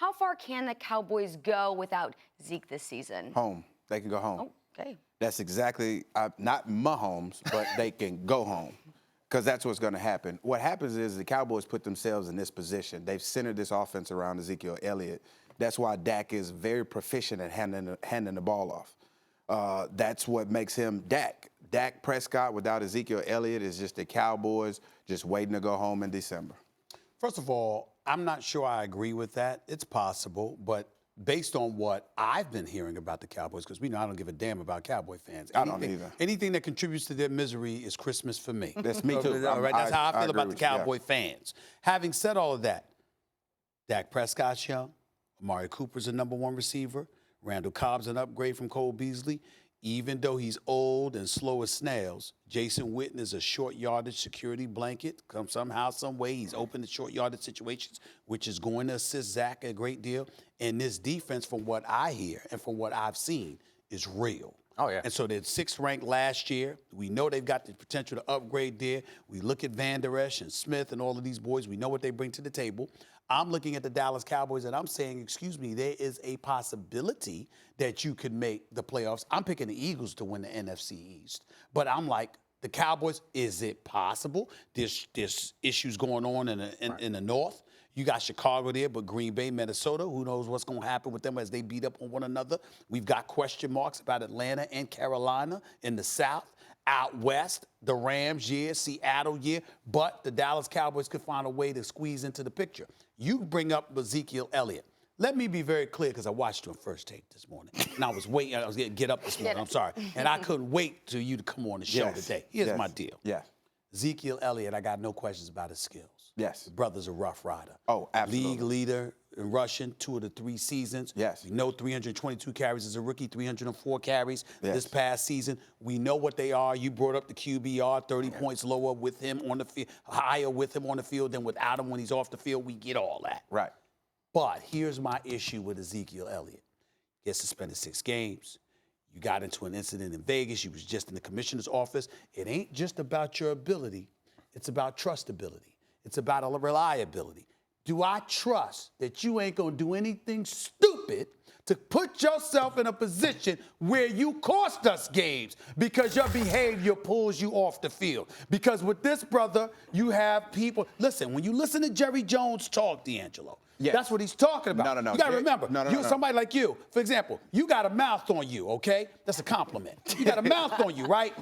how far can the Cowboys go without Zeke this season? Home. They can go home. Oh, okay. That's exactly, not Mahomes, but they can go home because that's what's going to happen. What happens is the Cowboys put themselves in this position. They've centered this offense around Ezekiel Elliott. That's why Dak is very proficient at handing the ball off. That's what makes him Dak. Dak Prescott without Ezekiel Elliott is just the Cowboys just waiting to go home in December. First of all, I'm not sure I agree with that. It's possible, but based on what I've been hearing about the Cowboys, because we know I don't give a damn about Cowboy fans. I don't either. Anything that contributes to their misery is Christmas for me. That's me too. All right, that's how I feel about the with you, yeah. Cowboy fans. Having said all of that, Dak Prescott's young. Amari Cooper's a #1 receiver. Randall Cobb's an upgrade from Cole Beasley. Even though he's old and slow as snails, Jason Witten is a short yardage security blanket. Somehow, some way, he's open to short yardage situations, which is going to assist Zach a great deal. And this defense, from what I hear and from what I've seen, is real. Oh, yeah. And so they're 6th ranked last year. We know they've got the potential to upgrade there. We look at Van Der Esch and Smith and all of these boys. We know what they bring to the table. I'm looking at the Dallas Cowboys, and I'm saying, excuse me, there is a possibility that you could make the playoffs. I'm picking the Eagles to win the NFC East. But I'm like, the Cowboys, is it possible? There's issues going on in the North. You got Chicago there, but Green Bay, Minnesota, who knows what's going to happen with them as they beat up on one another. We've got question marks about Atlanta and Carolina in the South. Out West, the Rams, yeah, Seattle, yeah, but the Dallas Cowboys could find a way to squeeze into the picture. You bring up Ezekiel Elliott. Let me be very clear, because I watched you on First Take this morning, and I was waiting. I was getting get up this morning. I'm sorry, and I couldn't wait till you to come on the show today. Here's my deal. Yeah. Ezekiel Elliott, I got no questions about his skills. Yes. The brother's a rough rider. Oh, absolutely. League leader in rushing 2 of the 3 seasons. Yes. We know 322 carries as a rookie, 304 carries this Yes. past season. We know what they are. You brought up the QBR, 30 points lower with him on the field, higher with him on the field than without him when he's off the field. We get all that. Right. But here's my issue with Ezekiel Elliott. Gets suspended 6 games. You got into an incident in Vegas. You was just in the commissioner's office. It ain't just about your ability. It's about trustability. It's about a reliability. Do I trust that you ain't going to do anything stupid to put yourself in a position where you cost us games because your behavior pulls you off the field? Because with this brother, you have people. Listen, when you listen to Jerry Jones talk, DeAngelo, yes. That's what he's talking about. No. You got to remember, No. somebody like you, for example, you got a mouth on you, okay? That's a compliment. You got a mouth on you, right?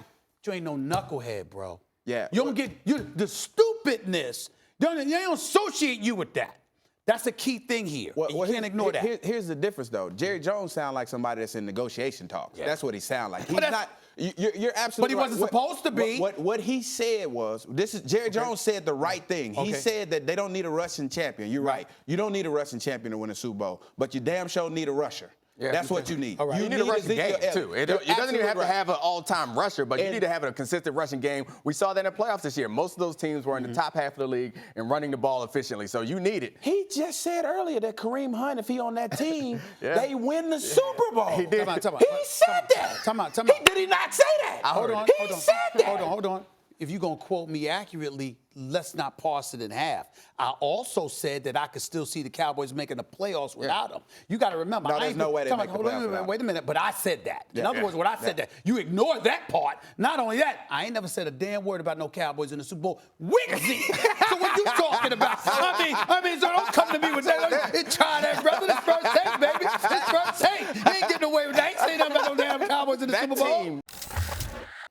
You ain't no knucklehead, bro. Yeah. You don't get the stupidness. They don't associate you with that. That's a key thing here. You can't ignore that. Here's the difference, though. Jerry Jones sounds like somebody that's in negotiation talks. Yeah. That's what he sounds like. He's not. You're absolutely. But he wasn't supposed to be. What he said was, Jerry Jones said the right thing. He said that they don't need a Russian champion. You're right. You don't need a Russian champion to win a Super Bowl, but you damn sure need a rusher. Yeah, that's what you need. All right. You need a rushing game, too. It doesn't even have to have an all-time rusher, but you need to have a consistent rushing game. We saw that in the playoffs this year. Most of those teams were in the top half of the league and running the ball efficiently, so you need it. He just said earlier that Kareem Hunt, if he on that team, they win the Super Bowl. He did. He said that. Time out. Did he not say that? Hold on. He said that. Hold on. If you're going to quote me accurately, let's not parse it in half. I also said that I could still see the Cowboys making the playoffs without him. You got to remember. No, there's no way they make the playoffs without him. Wait a minute. But I said that. In other words, when I said that, you ignored that part. Not only that, I ain't never said a damn word about no Cowboys in the Super Bowl with Zeke. So what you talking about? I mean, so don't come to me with that. Try that, brother. This First Take, baby. This First Take. You ain't getting away with that. I ain't saying nothing about no damn Cowboys in the Super Bowl.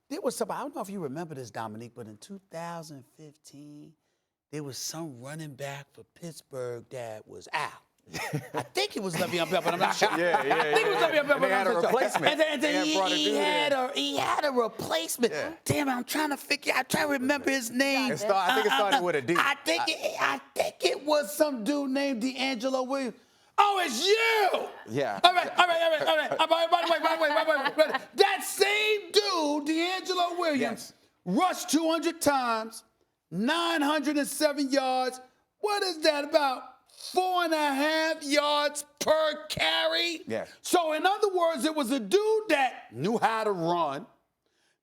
There was somebody, I don't know if you remember this, Domonique, but in 2015, there was some running back for Pittsburgh that was out. I think it was Le'Veon Bell, but I'm not sure. I think it was Le'Veon Bell, but they had a replacement. And then he had a replacement. Yeah. Damn, I'm trying to remember his name. I think it started with a D. I think it was some dude named DeAngelo Williams. Oh, it's you! Yeah. All right. By the way. That same dude, DeAngelo Williams, rushed 200 times, 907 yards. What is that, about 4.5 yards per carry? Yes. So, in other words, it was a dude that knew how to run,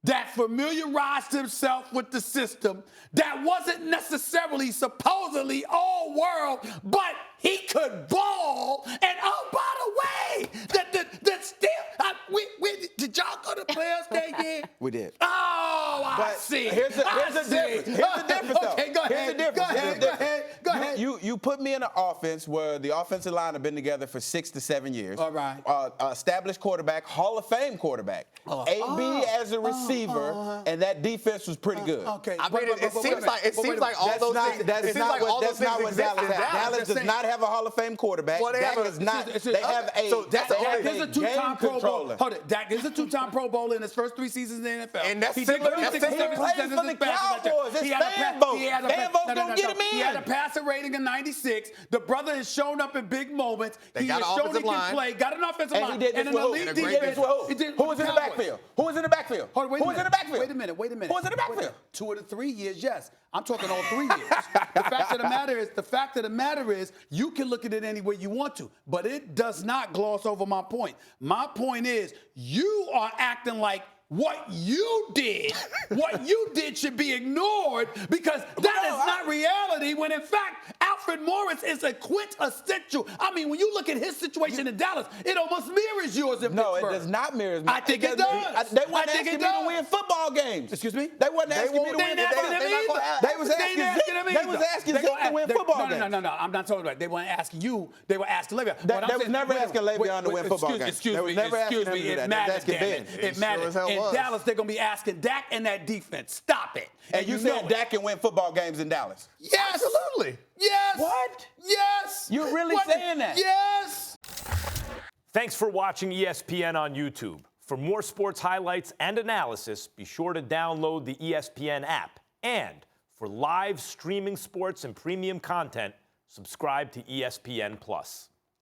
that familiarized himself with the system that wasn't necessarily supposedly all world, but he could ball. And oh, by the way, that still, did y'all go to Players Day yet? We did. Oh, I see. Here's the difference. Here's the difference, though. Okay, go ahead. Go ahead. You put me in an offense where the offensive line have been together for 6 to 7 years. All right. Established quarterback, Hall of Fame quarterback. AB as a receiver, and that defense was pretty good. Okay. I mean, it seems like all those things. That's not what Dallas has. Dallas does not have a Hall of Fame quarterback. Well, they have Dak is a two-time Pro Bowl. controller. Hold it. Dak is a two-time Pro Bowl in his first 3 seasons in the NFL. And that's he similar. did 36 He plays for the Cowboys. It's fan vote. Fan vote gonna get him in. He had a passer rating of 96. The brother has shown up in big moments. They He got has an shown he offensive can line. play. Got an offensive And line. he did this And an with who? elite And a great defense. defense. He did Who with was in the Cowboys. backfield? Who was in the backfield? Hold on, Who was in the backfield? Wait a minute. Who was in the backfield? 2 of the 3 years, yes. I'm talking all 3 years. The fact of the matter is, you can look at it any way you want to, but it does not gloss over my point. My point is, you are acting like what you did should be ignored because that is not reality, when in fact, Alfred Morris is a quintessential. I mean, when you look at his situation in Dallas, it almost mirrors yours in No, Pittsburgh. it does not mirror. I think it does. They weren't I think asking it me to does. win football games. Excuse me? They wasn't asking me to They win. ain't asking him either. They was asking Zeke to win football games. No. I'm not talking about it. They weren't asking you. They were asking Le'Veon. They was never asking Le'Veon to win football games. Excuse me. It matters, damn it. It matters. sure as hell In was. Dallas, they're going to be asking Dak and that defense. Stop it. And you know said it. Dak can win football games in Dallas. Yes. Absolutely. Yes. What? Yes. You're really saying that? Yes. Thanks for watching ESPN on YouTube. For more sports highlights and analysis, be sure to download the ESPN app. And for live streaming sports and premium content, subscribe to ESPN+.